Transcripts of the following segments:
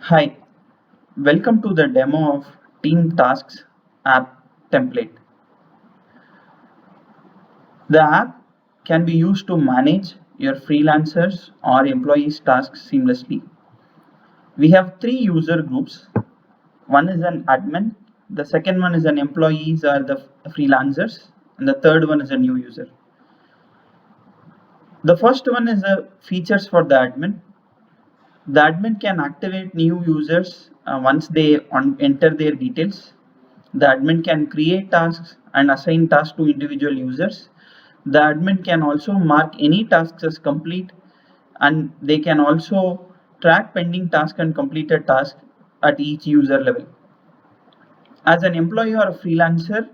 Hi, welcome to the demo of Team Tasks app template. The app can be used to manage your freelancers or employees' tasks seamlessly. We have three user groups. One is an admin, the second one is an employees or the freelancers, and the third one is a new user. The first one is the features for the admin. The admin can activate new users once they enter their details. The admin can create tasks and assign tasks to individual users. The admin can also mark any tasks as complete, and they can also track pending tasks and completed tasks at each user level. As an employee or a freelancer,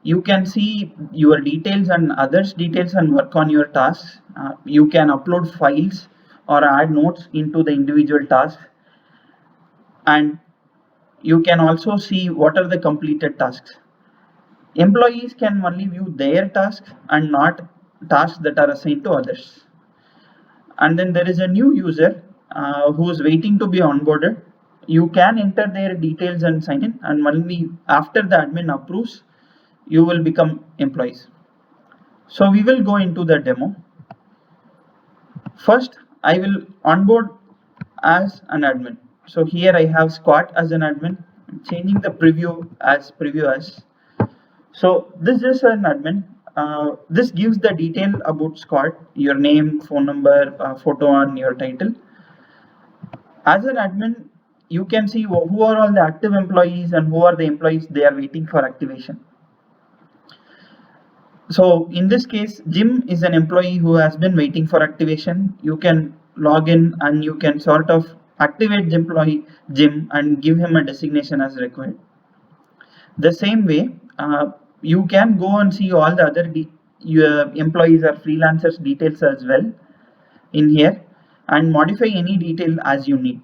you can see your details and others' details and work on your tasks. You can upload files or add notes into the individual tasks, and you can also see what are the completed tasks. Employees can only view their tasks and not tasks that are assigned to others. And then there is a new user who is waiting to be onboarded. You can enter their details and sign in, and only after the admin approves, you will become employees. So we will go into the demo. First, I will onboard as an admin. So here I have Scott as an admin. I'm changing the preview as. So this is an admin. This gives the detail about Scott, your name, phone number, photo, and your title. As an admin, you can see who are all the active employees and who are the employees they are waiting for activation. So in this case, Jim is an employee who has been waiting for activation. You can log in and you can sort of activate the employee Jim and give him a designation as required. The same way, you can go and see all the other employees or freelancers details as well in here and modify any detail as you need.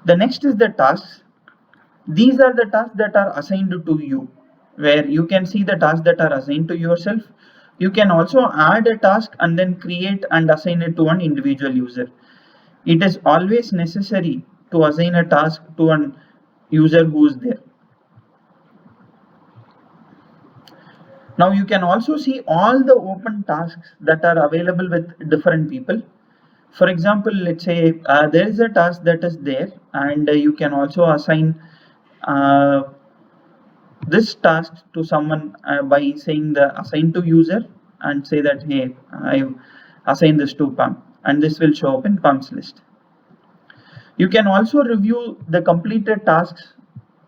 The next is the tasks. These are the tasks that are assigned to you, where you can see the tasks that are assigned to yourself. You can also add a task and then create and assign it to an individual user. It is always necessary to assign a task to an user who is there. Now you can also see all the open tasks that are available with different people. For example, let's say there is a task that is there, and you can also assign this task to someone by saying the assign to user and say that, hey, I've assigned this to Pam, and this will show up in Pam's list. You can also review the completed tasks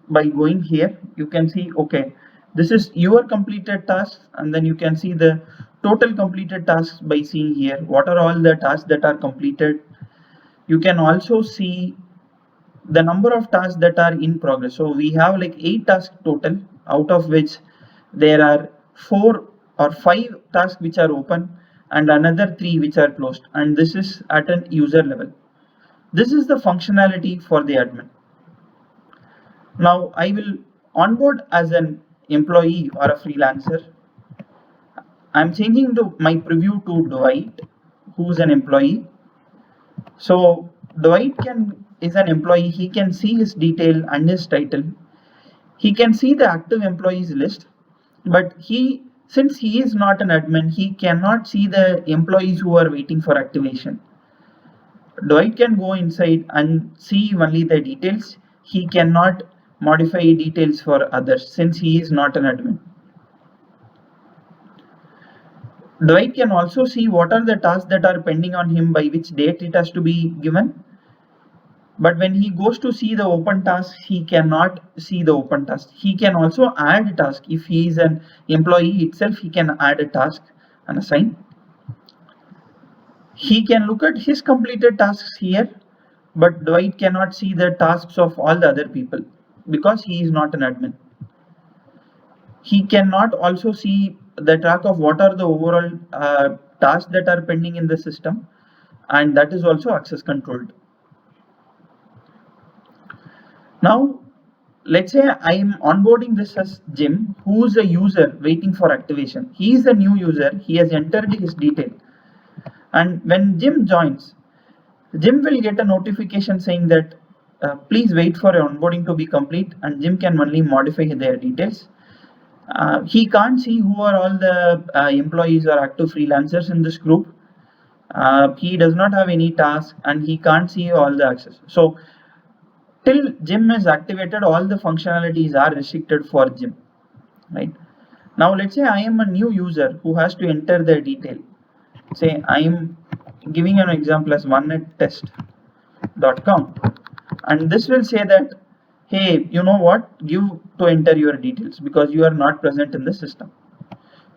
by going here. You can see, okay, this is your completed tasks, and then you can see the total completed tasks by seeing here what are all the tasks that are completed. You can also see the number of tasks that are in progress. So we have like 8 tasks total, out of which there are 4 or 5 tasks which are open and another 3 which are closed, and this is at an user level. This is the functionality for the admin. Now I will onboard as an employee or a freelancer. I'm changing my preview to Dwight, who's an employee. So Dwight is an employee. He can see his detail and his title. He can see the active employees list, but since he is not an admin, he cannot see the employees who are waiting for activation. Dwight can go inside and see only the details. He cannot modify details for others since he is not an admin. Dwight can also see what are the tasks that are pending on him, by which date it has to be given. But when he goes to see the open tasks, he cannot see the open tasks. He can also add a task. If he is an employee itself, he can add a task and assign. He can look at his completed tasks here, but Dwight cannot see the tasks of all the other people because he is not an admin. He cannot also see the track of what are the overall tasks that are pending in the system, and that is also access controlled. Now let's say I am onboarding this as Jim, who is a user waiting for activation. He is a new user. He has entered his detail, and when Jim joins, Jim will get a notification saying that please wait for your onboarding to be complete, and Jim can only modify their details. He can't see who are all the employees or active freelancers in this group. He does not have any task and he can't see all the access. So till Jim is activated, all the functionalities are restricted for Jim, right? Now let's say I am a new user who has to enter their detail. Say I am giving an example as onenettest.com, and this will say that, hey, you know what, give to enter your details because you are not present in the system.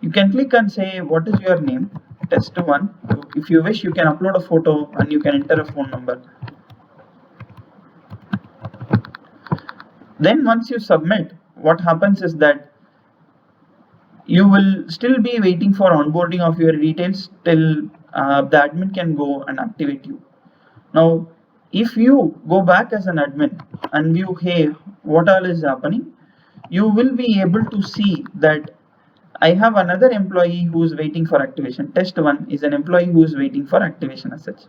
You can click and say what is your name, test1. If you wish, you can upload a photo and you can enter a phone number. Then once you submit, what happens is that you will still be waiting for onboarding of your details till the admin can go and activate you. Now, if you go back as an admin and view, hey, what all is happening, you will be able to see that I have another employee who is waiting for activation. Test1 is an employee who is waiting for activation as such.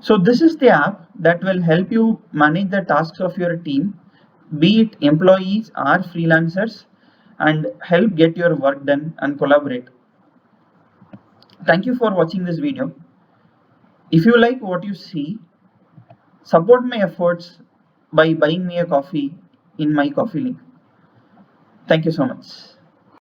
So this is the app that will help you manage the tasks of your team, be it employees or freelancers, and help get your work done and collaborate. Thank you for watching this video. If you like what you see, support my efforts by buying me a coffee in my coffee link. Thank you so much.